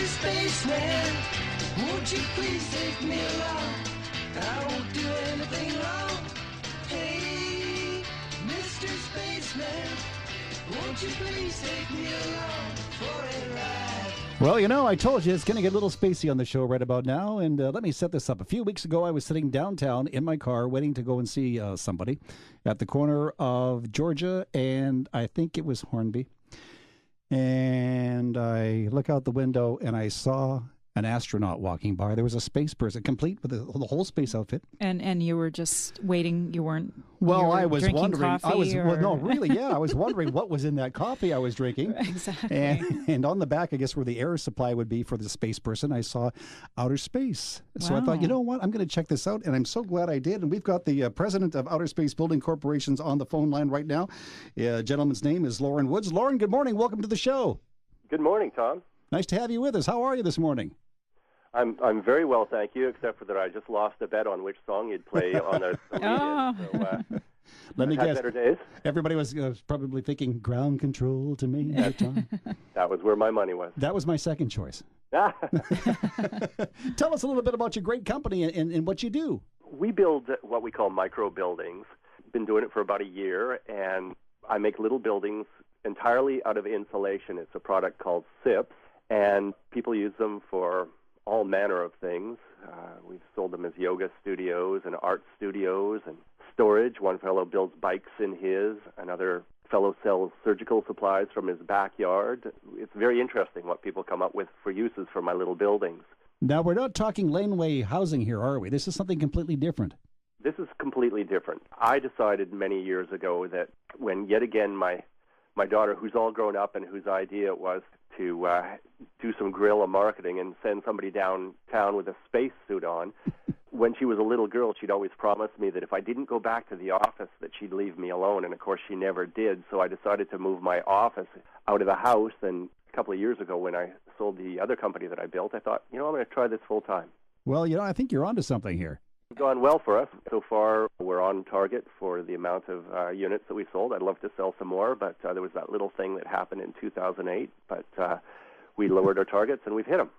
Mr. Spaceman, won't you please take me along? I won't do anything wrong. Hey, Mr. Spaceman, won't you please take me along for a ride? Well, you know, I told you it's going to get a little spacey on the show right about now, and let me set this up. A few weeks ago, I was sitting downtown in my car waiting to go and see somebody at the corner of Georgia, and I think it was Hornby. And I look out the window, and I saw an astronaut walking by. There was a space person, complete with the whole space outfit. And you were just waiting. You weren't. Well, I was wondering. I was wondering what was in that coffee I was drinking. Exactly. And on the back, I guess where the air supply would be for the space person, I saw outer space. So I thought, you know what? I'm going to check this out, and I'm so glad I did. And we've got the president of Outer Space Building Corporations on the phone line right now. Gentleman's name is Lauren Woods. Lauren, good morning. Welcome to the show. Good morning, Tom. Nice to have you with us. How are you this morning? I'm very well, thank you, except for that I just lost a bet on which song you'd play on the media. So, let me guess. Better days. Everybody was probably thinking ground control to me at the time. That was where my money was. That was my second choice. Tell us a little bit about your great company and what you do. We build what we call micro buildings. Been doing it for about a year, and I make little buildings entirely out of insulation. It's a product called SIPs, and people use them for all manner of things. We've sold them as yoga studios and art studios and storage. One fellow builds bikes in his. Another fellow sells surgical supplies from his backyard. It's very interesting what people come up with for uses for my little buildings. Now, we're not talking laneway housing here, are we? This is something completely different. This is completely different. I decided many years ago that when, yet again, my daughter, who's all grown up and whose idea it was to do some guerrilla marketing and send somebody downtown with a space suit on. When she was a little girl, she'd always promised me that if I didn't go back to the office, that she'd leave me alone. And, of course, she never did. So I decided to move my office out of the house. And a couple of years ago, when I sold the other company that I built, I thought, I'm going to try this full time. Well, I think you're onto something here. It's gone well for us. So far, we're on target for the amount of units that we sold. I'd love to sell some more, but there was that little thing that happened in 2008. But we lowered our targets, and we've hit them.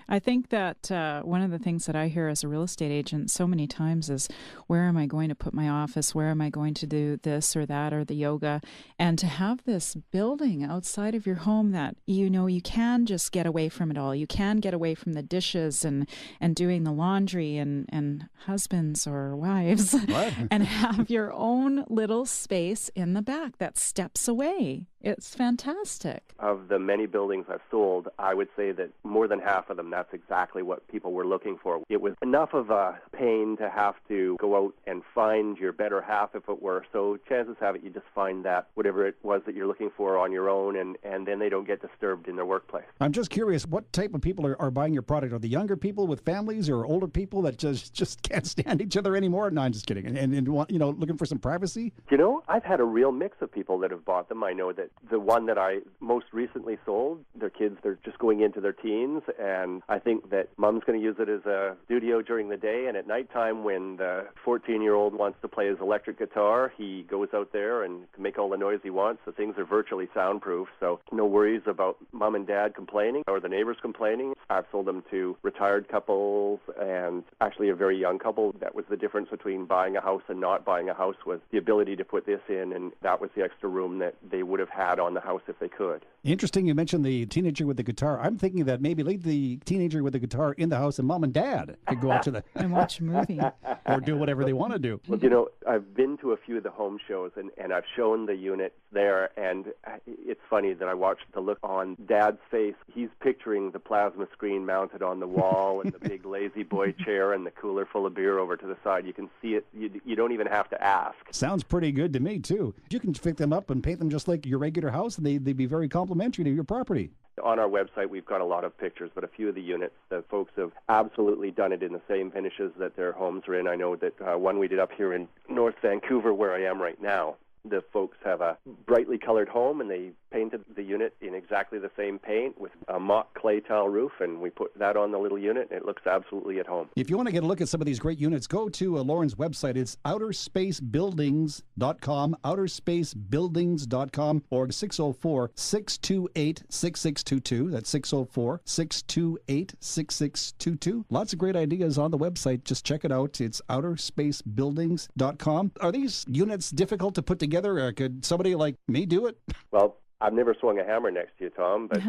I think that one of the things that I hear as a real estate agent so many times is, where am I going to put my office? Where am I going to do this or that or the yoga? And to have this building outside of your home that, you can just get away from it all. You can get away from the dishes and doing the laundry and husbands or wives and have your own little space in the back that steps away. It's fantastic. Of the many buildings I've sold, I would say that more than half of them, that's exactly what people were looking for. It was enough of a pain to have to go out and find your better half, if it were. So chances have it, you just find that whatever it was that you're looking for on your own, and then they don't get disturbed in their workplace. I'm just curious, what type of people are buying your product? Are the younger people with families or older people that just can't stand each other anymore? No, I'm just kidding. And looking for some privacy? I've had a real mix of people that have bought them. I know that the one that I most recently sold, their kids, they're just going into their teens, and I think that mom's going to use it as a studio during the day, and at nighttime when the 14-year-old wants to play his electric guitar, he goes out there and can make all the noise he wants. The things are virtually soundproof, so no worries about mom and dad complaining or the neighbors complaining. I've sold them to retired couples and actually a very young couple. That was the difference between buying a house and not buying a house, was the ability to put this in, and that was the extra room that they would have had on the house if they could. Interesting you mentioned the teenager with the guitar. I'm thinking that maybe leave the teenager with the guitar in the house and mom and dad could go out to the... and watch a movie. Or do whatever they want to do. Well, I've been to a few of the home shows, and I've shown the units there, and it's funny that I watched the look on Dad's face. He's picturing the plasma screen mounted on the wall and the big lazy boy chair and the cooler full of beer over to the side. You can see it. You don't even have to ask. Sounds pretty good to me, too. You can pick them up and paint them just like your regular house, and they'd be very complimentary to your property. On our website, we've got a lot of pictures, but a few of the units, the folks have absolutely done it in the same finishes that their homes are in. I know that one we did up here in North Vancouver, where I am right now, the folks have a brightly colored home, and they painted the unit in exactly the same paint with a mock clay tile roof, and we put that on the little unit, and it looks absolutely at home. If you want to get a look at some of these great units, go to Lauren's website. It's outerspacebuildings.com, outerspacebuildings.com, or 604-628-6622. That's 604-628-6622. Lots of great ideas on the website. Just check it out. It's outerspacebuildings.com. Are these units difficult to put together? Could somebody like me do it? Well, I've never swung a hammer next to you, Tom, but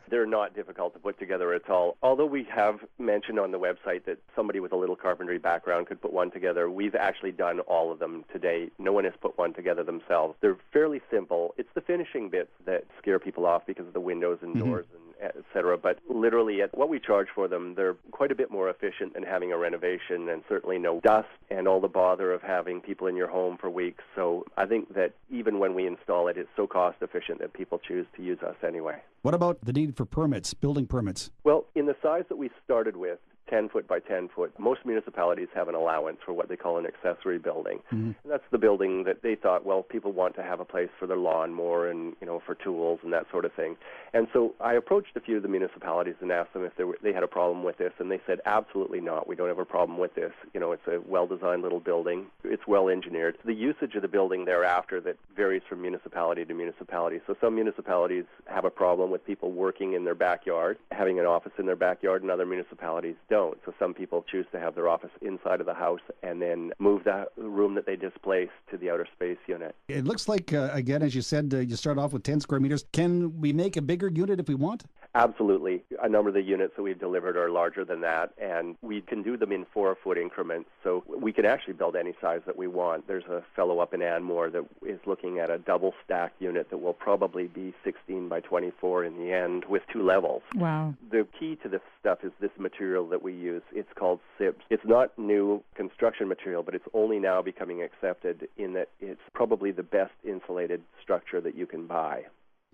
they're not difficult to put together at all. Although we have mentioned on the website that somebody with a little carpentry background could put one together, we've actually done all of them today. No one has put one together themselves. They're fairly simple. It's the finishing bits that scare people off because of the windows and doors and et cetera. But literally, at what we charge for them, they're quite a bit more efficient than having a renovation, and certainly no dust and all the bother of having people in your home for weeks. So I think that even when we install it, it's so cost efficient that people choose to use us anyway. What about the need for permits, building permits? Well, in the size that we started with, 10 foot by 10 foot, most municipalities have an allowance for what they call an accessory building. And that's the building that they thought, well, people want to have a place for their lawnmower and, for tools and that sort of thing. And so I approached a few of the municipalities and asked them if they had a problem with this, and they said, absolutely not. We don't have a problem with this. It's a well-designed little building. It's well-engineered. The usage of the building thereafter that varies from municipality to municipality. So some municipalities have a problem with people working in their backyard, having an office in their backyard, and other municipalities don't. So some people choose to have their office inside of the house and then move the room that they displaced to the outer space unit. It looks like, again, as you said, you start off with 10 square meters. Can we make a bigger unit if we want? Absolutely. A number of the units that we've delivered are larger than that, and we can do them in 4-foot increments. So we can actually build any size that we want. There's a fellow up in Anmore that is looking at a double stack unit that will probably be 16 by 24 in the end with 2 levels. Wow. The key to this stuff is this material that we use. It's called SIBS. It's not new construction material, but it's only now becoming accepted in that it's probably the best insulated structure that you can buy.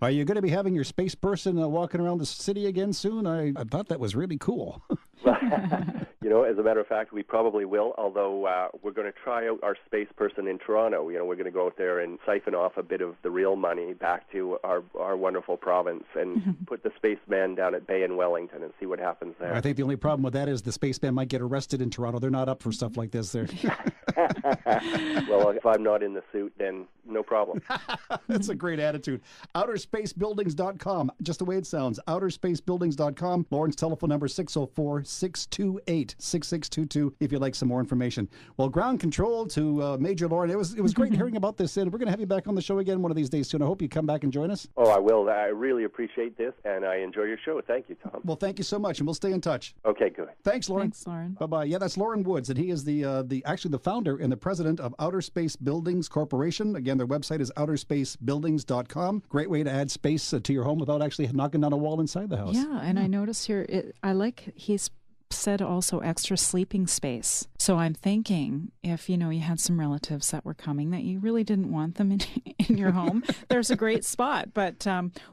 Are you going to be having your space person walking around the city again soon? I thought that was really cool. As a matter of fact, we probably will, although we're going to try out our space person in Toronto. We're going to go out there and siphon off a bit of the real money back to our wonderful province and put the spaceman down at Bay in Wellington and see what happens there. I think the only problem with that is the spaceman might get arrested in Toronto. They're not up for stuff like this there. Well, if I'm not in the suit, then no problem. That's a great attitude. outerspacebuildings.com, just the way it sounds. outerspacebuildings.com. Lauren's telephone number 604-628-6622 if you'd like some more information. Well, ground control to Major Lauren. It was great hearing about this, and we're going to have you back on the show again one of these days soon. I hope you come back and join us. Oh, I will. I really appreciate this, and I enjoy your show. Thank you, Tom. Well, thank you so much, and we'll stay in touch. Okay, good. Thanks, Lauren. Thanks, Lauren. Bye-bye. Yeah, that's Lauren Woods, and he is actually the founder and the president of Outer Space Buildings Corporation. Again, their website is outerspacebuildings.com. Great way to add space to your home without actually knocking down a wall inside the house. Yeah, and I noticed here, he's said also extra sleeping space. So I'm thinking if, you had some relatives that were coming that you really didn't want them in your home, there's a great spot. But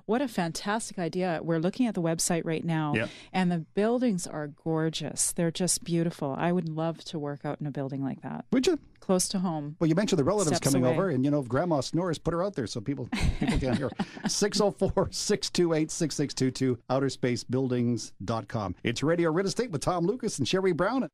what a fantastic idea. We're looking at the website right now, and the buildings are gorgeous. They're just beautiful. I would love to work out in a building like that. Would you? Close to home. Well, you mentioned the relatives Steps coming away. over, and if Grandma snores, put her out there so people can hear. 604-628-6622, outerspacebuildings.com. It's Radio Real Estate with Tom Lucas and Sherry Brown.